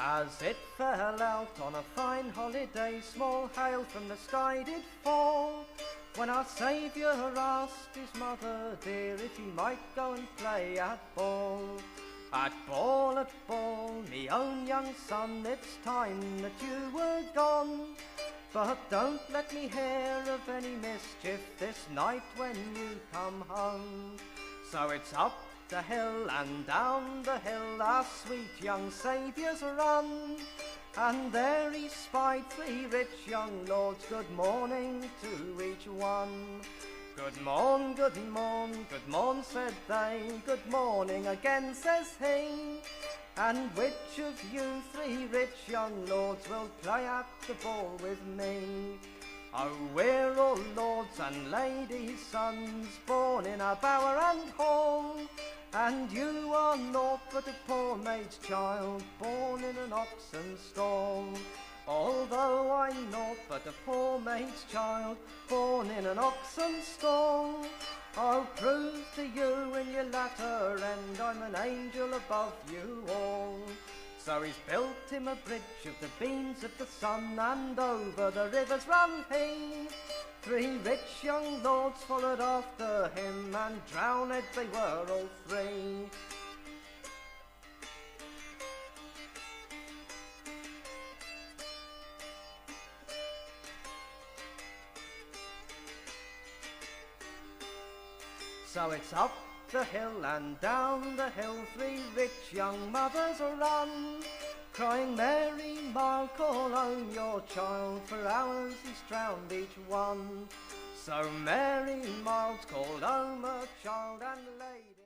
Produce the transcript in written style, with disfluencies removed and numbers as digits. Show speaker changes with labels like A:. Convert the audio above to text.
A: As it fell out on a fine holiday, small hail from the sky did fall, when our Saviour asked his mother dear if he might go and play at ball. At ball, me own young son, it's time that you were gone, but don't let me hear of any mischief this night when you come home. So it's up the hill and down the hill our sweet young Saviour's run, and there he spied 3 rich young lords. Good morning to each one. Good morn, good morn, good morn, said they. Good morning again, says he. And which of you 3 rich young lords will play at the ball with me? Oh, we're all lords and ladies' sons, born in a bower and hall, and you are naught but a poor maid's child, born in an oxen stall. Although I'm naught but a poor maid's child, born in an oxen stall, I'll prove to you in your latter end I'm an angel above you all. So he's built him a bridge of the beams of the sun, and over the rivers ran he. 3 rich young lords followed after him, and drowned they were all 3. So it's up the hill and down the hill 3 rich young mothers run, crying, Mary, Mark, call home your child, for hours he's drowned each one. So Mary Miles called home her child and laid